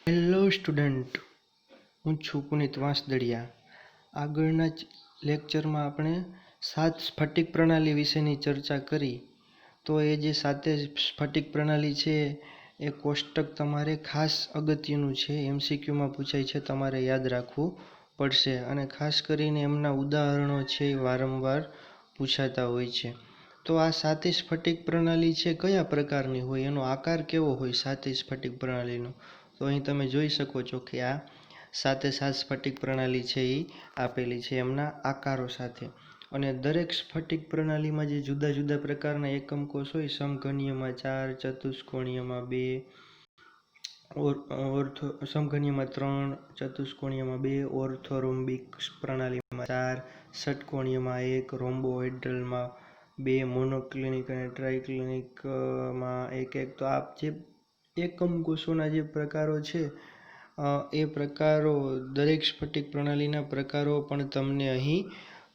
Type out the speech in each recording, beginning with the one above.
Hello student, હું છું પુનિત વાંસદડિયા. આગળના લેક્ચરમાં આપણે 7 સ્ફટિક પ્રણાલી વિશેની ચર્ચા કરી. તો એ જે 7 સ્ફટિક પ્રણાલી છે એ કોષ્ટક તમારે ખાસ અગત્યનું છે, MCQમાં પૂછાય છે, તમારે યાદ રાખવું પડશે. અને ખાસ કરીને એમના ઉદાહરણો છે એ વારંવાર પૂછાતા હોય છે. તો આ 7 સ્ફટિક પ્રણાલી છે કયા પ્રકારની હોય, એનો આકાર કેવો હોય 7 સ્ફટિક પ્રણાલીનો, તો અહીં તમે જોઈ શકો છો કે આ 7 સ્ફટિક પ્રણાલી છે એ આપેલી છે એમના આકારો સાથે. અને દરેક સ્ફટિક પ્રણાલીમાં જે જુદા જુદા પ્રકારના એકમ કોષ હોય, સમઘનીયમાં 4, ચતુષ્કોણીયમાં 2, સમઘનીયમાં 3, ચતુષ્કોણીયમાં 2, ઓર્થોરોમ્બિક પ્રણાલીમાં 4, ષટકોણીયમાં 1, રોમ્બોહેડ્રલમાં 2, મોનોક્લિનિક અને ટ્રાઇક્લિનિકમાં 1. તો આ જે એકમ કોષોના જે પ્રકારો છે એ પ્રકારો, દરેક સ્ફટિક પ્રણાલીના પ્રકારો પણ તમને અહીં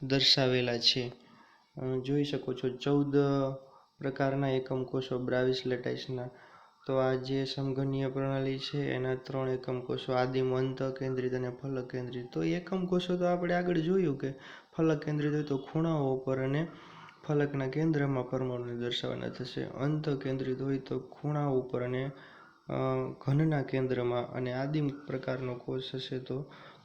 દર્શાવેલા છે. જોઈ શકો છો 14 પ્રકારના એકમ કોષો બ્રાવિસ લેટાઇસના. તો આ જે સમઘનીય પ્રણાલી છે એના 3 એકમ કોષો, આદિમ, અંત કેન્દ્રિત અને ફલક કેન્દ્રિત. તો એકમ કોષો તો આપણે આગળ જોયું કે ફલક કેન્દ્રિત હોય તો ખૂણાઓ ઉપર અને ફલકના કેન્દ્રમાં પરમાણુને દર્શાવવાના થશે. અંત કેન્દ્રિત હોય તો ખૂણા ઉપર અને ઘનના કેન્દ્રમાં, અને આદિમ પ્રકારનો કોષ હશે તો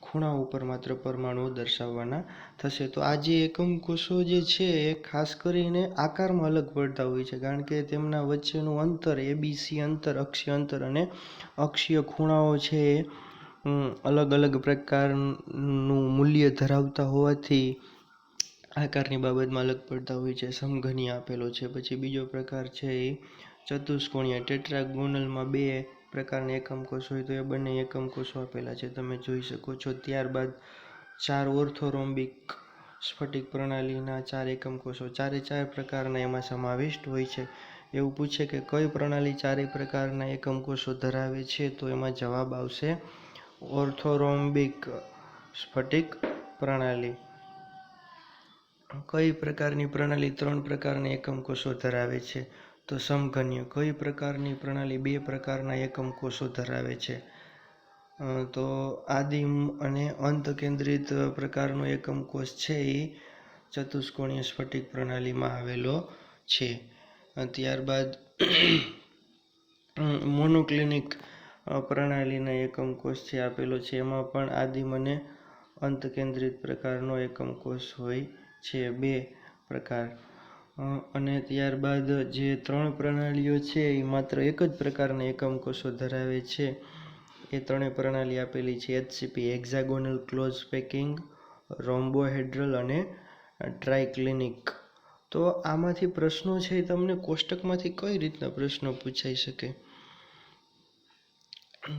ખૂણા ઉપર માત્ર પરમાણુઓ દર્શાવવાના થશે. તો આ જે એકમ કોષો જે છે એ ખાસ કરીને આકારમાં અલગ પડતા હોય છે, કારણ કે તેમના વચ્ચેનું અંતર, ABC અંતર, અક્ષીય અંતર અને અક્ષીય ખૂણાઓ છે એ અલગ અલગ પ્રકારનું મૂલ્ય ધરાવતા હોવાથી આકારની બાબતમાં અલગ પડતા હોય છે. સમઘનીય આપેલો છે. પછી બીજો પ્રકાર છે એ ચતુષ્કોણીય. ટેટ્રાગોનલમાં 2 પ્રકારના એકમ કોષ હોય તો એ બંને એકમ કોષો આપેલા છે, તમે જોઈ શકો છો. ત્યારબાદ 4 ઓર્થોરોમ્બિક સ્ફટિક પ્રણાલીના 4 એકમ કોષો, 4 પ્રકારના એમાં સમાવિષ્ટ હોય છે. એવું પૂછે કે કઈ પ્રણાલી 4 પ્રકારના એકમ કોષો ધરાવે છે, તો એમાં જવાબ આવશે ઓર્થોરોમ્બિક સ્ફટિક પ્રણાલી. કઈ પ્રકારની પ્રણાલી 3 પ્રકારના એકમ કોષો ધરાવે છે, તો સમઘનીય. કઈ પ્રકારની પ્રણાલી 2 પ્રકારના એકમ કોષો ધરાવે છે, તો આદિમ અને અંત કેન્દ્રિત પ્રકારનો એકમ કોષ છે એ ચતુષ્કોણીય સ્ફટિક પ્રણાલીમાં આવેલો છે. ત્યારબાદ મોનોક્લિનિક પ્રણાલીના એકમ કોષ છે આપેલો છે, એમાં પણ આદિમ અને અંત કેન્દ્રિત પ્રકારનો એકમ કોષ હોય છે, 2 પ્રકાર. અને ત્યારબાદ જે 3 પ્રણાલીઓ છે એ માત્ર એક જ પ્રકારના એકમ કોષો ધરાવે છે. એ 3 પ્રણાલી આપેલી છે HCP, હેક્ઝાગોનલ ક્લોઝ પેકિંગ, રોમ્બોહેડ્રલ અને ટ્રાઇક્લિનિક. તો આમાંથી પ્રશ્નો છે તમને કોષ્ટકમાંથી કઈ રીતના પ્રશ્નો પૂછાઈ શકે,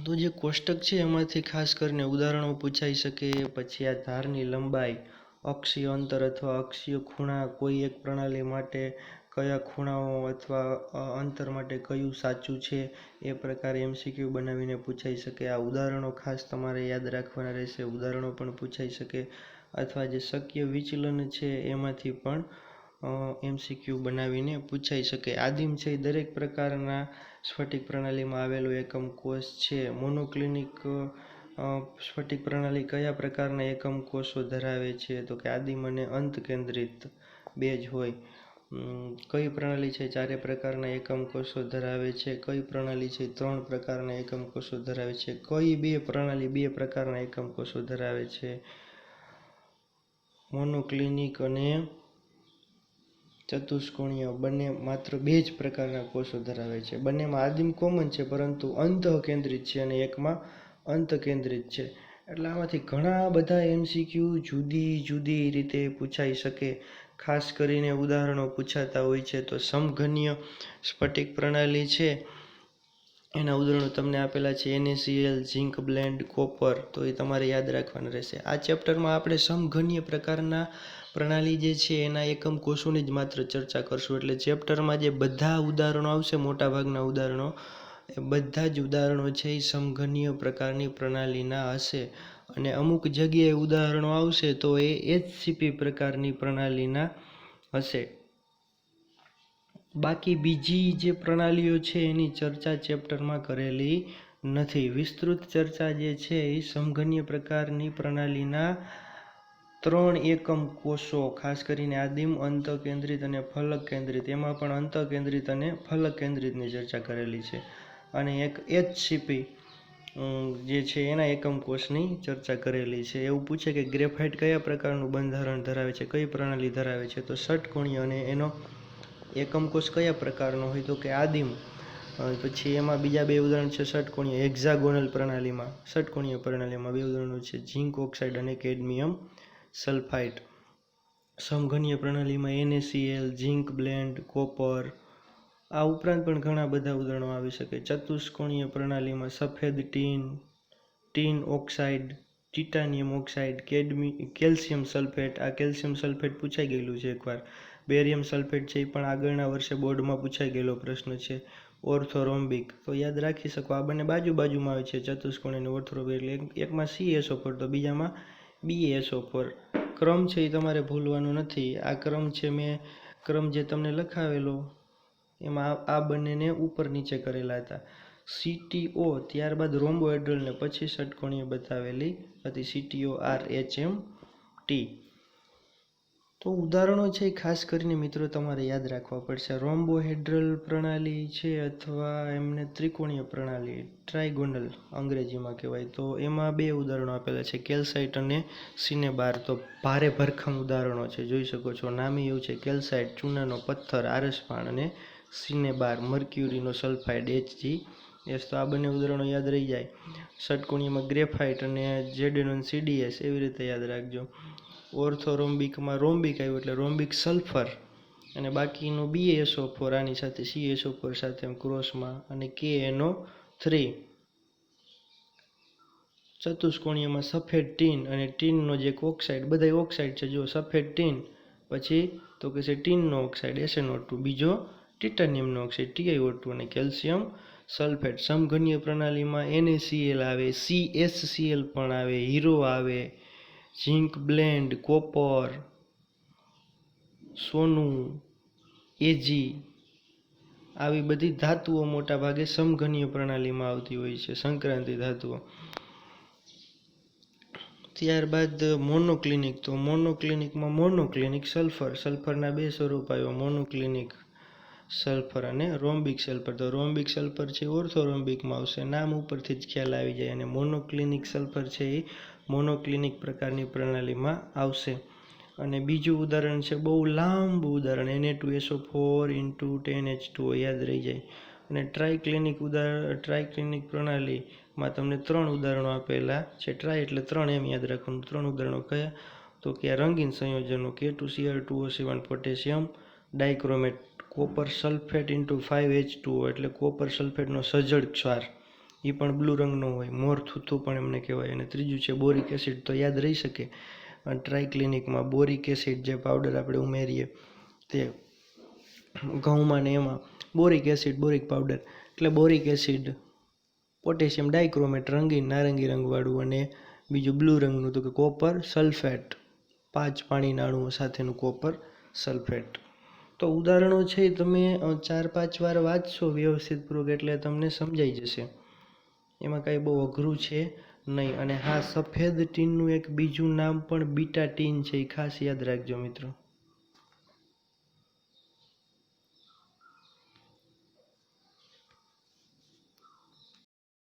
તો જે કોષ્ટક છે એમાંથી ખાસ કરીને ઉદાહરણો પૂછાઈ શકે. પછી આ ધારની લંબાઈ, અક્ષીય અંતર અથવા અક્ષીય ખૂણા, કોઈ એક પ્રણાલી માટે કયા ખૂણાઓ અથવા અંતર માટે કયું સાચું છે, એ પ્રકારે MCQ બનાવીને પૂછાઈ શકે. આ ઉદાહરણો ખાસ તમારે યાદ રાખવાના રહેશે. ઉદાહરણો પણ પૂછાઈ શકે, અથવા જે શક્ય વિચલન છે એમાંથી પણ MCQ બનાવીને પૂછાઈ શકે. આદિમ છે એ દરેક પ્રકારના સ્ફટિક પ્રણાલીમાં આવેલો એકમ કોષ છે. મોનોક્લિનિક સ્ફટિક પ્રણાલી કયા પ્રકારના એકમ કોષો ધરાવે છે, તો કે આદિમ અને અંત કેન્દ્રિત 2 જ હોય. કઈ પ્રણાલી છે 4 પ્રકારના એકમ કોષો ધરાવે છે, કઈ પ્રણાલી છે 3 પ્રકારના એકમ કોષો ધરાવે છે, કઈ 2 પ્રણાલી 2 પ્રકારના એકમ કોષો ધરાવે છે. મોનોક્લિનિક અને ચતુષ્કોણીય બંને માત્ર 2 જ પ્રકારના કોષો ધરાવે છે. બંનેમાં આદિમ કોમન છે, પરંતુ અંત કેન્દ્રિત છે અને એકમાં અંત કેન્દ્રિત છે. એટલે આમાંથી ઘણા બધા MCQ જુદી જુદી રીતે પૂછાઈ શકે. ખાસ કરીને ઉદાહરણો પૂછાતા હોય છે. તો સમઘનીય સ્ફટિક પ્રણાલી છે એના ઉદાહરણો તમને આપેલા છે NaCl, ઝિંક બ્લેન્ડ, કોપર. તો એ તમારે યાદ રાખવાના રહેશે. આ ચેપ્ટરમાં આપણે સમઘનીય પ્રકારના પ્રણાલી જે છે એના એકમ કોષોની જ માત્ર ચર્ચા કરશું. એટલે ચેપ્ટરમાં જે બધા ઉદાહરણો આવશે, મોટાભાગના ઉદાહરણો, એ બધા જ ઉદાહરણો છે એ સમઘનીય પ્રકારની પ્રણાલીના હશે. અને અમુક જગ્યાએ ઉદાહરણો આવશે તો એ HCP પ્રકારની પ્રણાલીના હશે. બાકી બીજી જે પ્રણાલીઓ છે એની ચર્ચા ચેપ્ટરમાં કરેલી નથી. વિસ્તૃત ચર્ચા જે છે એ સમઘનીય પ્રકારની પ્રણાલીના 3 એકમ કોષો, ખાસ કરીને આદિમ, અંતઃકેન્દ્રિત અને ફલક કેન્દ્રિત, એમાં પણ અંતઃકેન્દ્રિત અને ફલક કેન્દ્રિતની ચર્ચા કરેલી છે. અને એક HCP જે છે એના એકમ કોષની ચર્ચા કરેલી છે. એવું પૂછે કે ગ્રેફાઇટ કયા પ્રકારનું બંધારણ ધરાવે છે, કઈ પ્રણાલી ધરાવે છે, તો ષટકોણીય, અને એનો એકમ કોષ કયા પ્રકારનો હોય તો કે આદિમ. પછી એમાં બીજા 2 ઉદાહરણ છે ષટકોણીય હેક્ઝાગોનલ પ્રણાલીમાં. ષટકોણીય પ્રણાલીમાં 2 ઉદાહરણો છે ઝિંક ઓક્સાઇડ અને કેડમિયમ સલ્ફાઇડ. સમઘનીય પ્રણાલીમાં NaCl, ઝિંક બ્લેન્ડ, કોપર. આ ઉપરાંત પણ ઘણા બધા ઉદાહરણો આવી શકે. ચતુષ્કોણીય પ્રણાલીમાં સફેદ tin oxide, titanium oxide, calcium sulphate. આ કેલ્શિયમ સલ્ફેટ પૂછાઈ ગયેલું છે એકવાર. બેરિયમ સલ્ફેટ છે એ પણ આગળના વર્ષે બોર્ડમાં પૂછાઈ ગયેલો પ્રશ્ન છે. ઓર્થોરોમ્બિક, તો યાદ રાખી શકો. આ બંને બાજુમાં આવે છે, ચતુષ્કોણ અને ઓર્થોરોમ્બિક. એટલે એકમાં CSO4 તો બીજામાં BaSO4. ક્રમ છે એ તમારે ભૂલવાનો નથી. આ ક્રમ છે, મેં ક્રમ જે તમને લખાવેલો એમાં આ બંનેને ઉપર નીચે કરેલા હતા. CTO, ત્યારબાદ રોમ્બોહેડ્રલ ને પછી ષટકોણીય બતાવેલી હતી CTORHMT. તો ઉદાહરણો છે ખાસ કરીને મિત્રો તમારે યાદ રાખવા પડશે. રોમ્બોહેડ્રલ પ્રણાલી છે અથવા એમને ત્રિકોણીય પ્રણાલી, ટ્રાયગોનલ અંગ્રેજીમાં કહેવાય, તો એમાં 2 ઉદાહરણો આપેલા છે કેલ્સાઇટ અને સિનેબાર. તો ભારે ભરખમ ઉદાહરણો છે, જોઈ શકો છો. નામે એવું છે કેલ્સાઇટ ચૂનાનો પથ્થર, આરસપાણ, અને સિનેબાર મર્ક્યુરીનો સલ્ફાઇડ HgS. તો આ બંને ઉદાહરણો યાદ રહી જાય. ષટકોણીયમાં ગ્રેફાઇટ અને ઝેડેનોન CDS, એવી રીતે યાદ રાખજો. ઓર્થોરોમ્બિકમાં રોમ્બિક આવ્યું એટલે રોમ્બિક સલ્ફર, અને બાકીનું BaSO4 આની સાથે CSO4 સાથે ક્રોસમાં, અને KNO3. ચતુષ્કોણીયમાં સફેદ ટીન અને ટીનનો જે ઓક્સાઇડ, બધા ઓક્સાઇડ છે જો, સફેદ ટીન, પછી તો કે છે ટીનનો ઓક્સાઇડ SnO2, બીજો ટિટાનિયમનો ઓક્સાઇડ TiO2, અને કેલ્શિયમ સલ્ફેટ. સમઘનીય પ્રણાલીમાં NaCl આવે, CSCl પણ આવે, હીરો આવે, ઝિંક બ્લેન્ડ, કોપર, સોનું, Ag. આવી બધી ધાતુઓ મોટા ભાગે સમઘનીય પ્રણાલીમાં આવતી હોય છે, સંક્રાંતિ ધાતુઓ. ત્યારબાદ મોનોક્લિનિક. તો મોનોક્લિનિકમાં મોનોક્લિનિક સલ્ફર, સલ્ફરના 2 સ્વરૂપ આવ્યા, મોનોક્લિનિક સલ્ફર અને રોમ્બિક સલ્ફર. તો રોમ્બિક સલ્ફર છે ઓર્થોરોમ્બિકમાં આવશે, નામ ઉપરથી જ ખ્યાલ આવી જાય. અને મોનોક્લિનિક સલ્ફર છે એ મોનોક્લિનિક પ્રકારની પ્રણાલીમાં આવશે. અને બીજું ઉદાહરણ છે બહુ લાંબુ ઉદાહરણ, Na2SO4 × 10H2O, યાદ રહી જાય. અને ટ્રાયક્લિનિક પ્રણાલીમાં તમને 3 ઉદાહરણો આપેલા છે. ટ્રાય એટલે 3 એમ યાદ રાખવાનું. 3 ઉદાહરણો કયા તો કે આ રંગીન સંયોજનો K2Cr2O7 potassium dichromate, copper sulphate × 5H2O એટલે કોપર સલ્ફેટનો સજળ ક્ષાર, એ પણ બ્લુ રંગનો હોય, મોર થૂથું પણ એમને કહેવાય. અને ત્રીજું છે બોરિક એસિડ, તો યાદ રહી શકે. ટ્રાયક્લિનિકમાં બોરિક એસિડ જે પાવડર આપણે ઉમેરીએ તે ઘઉંમાં ને એમાં, બોરિક એસિડ, બોરિક પાવડર એટલે બોરિક એસિડ. પોટેશિયમ ડાયક્રોમેટ રંગીન નારંગી રંગવાળું, અને બીજું બ્લુ રંગનું તો કે કોપર સલ્ફેટ, 5 પાણીના અણુઓ સાથેનું કોપર સલ્ફેટ. તો ઉદાહરણો છે તમે 4-5 વાર વાંચશો વ્યવસ્થિતપૂર્વક એટલે તમને સમજાઈ જશે. એમાં કાંઈ બહુ અઘરું છે નહીં. અને હા, સફેદ ટીનનું એક બીજું નામ પણ બીટા ટીન છે, એ ખાસ યાદ રાખજો મિત્રો.